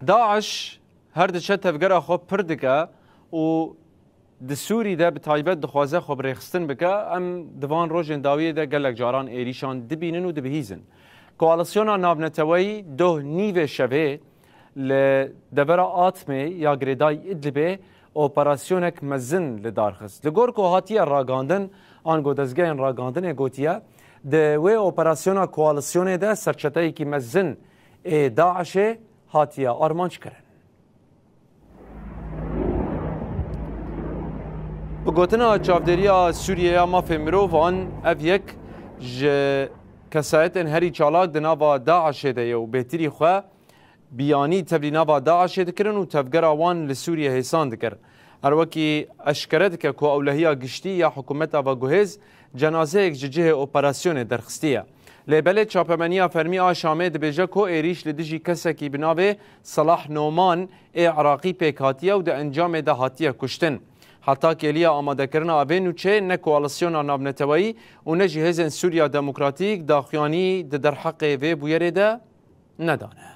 داعش هر دچه تفگره خو پردگه و دسوری ده به تایبت دخوازه خو برخستن بکه ام دوان روژن داویه ده گلک جاران ایریشان دبینن و دبهیزن کوالسیونا نابنتوی دو نیو شوه لدبر آتمه یا گریدای ادلبه اپراسیونک مزن لدارخست لگور که هاتیه راگاندن آنگو دزگین راگاندن گوتیه ده و اپراسیونا کوالسیونه ده سرچتایی که مزن داعش هاتیه آرمانچ کرن بگوتنا چاودریا سوریه ما فهمرو وان اف یک کسایت هری چالاک دناوا داعش ده و بهتری خواه بیانی تبلینا داعش دکرن و تفگر آوان لسوریه حسان دکر هر وکی اشکرد که که اولهیا گشتی یا حکومت و گوهز جنازه یک جه اپراسیون درخستیه لبله چاپمنیا فرمی آشامه دبیجه که ایریش لدیجی کسکی بنابه صلاح نومان عراقی پیکاتیه و ده انجام ده هاتیه کشتن حتی که لیا آماده کرنا آبین و چه نه کوالسیون نابنتوایی و نه جهاز سوریا دموکراتیک داخیانی ده در حق وی بویره ده ندانه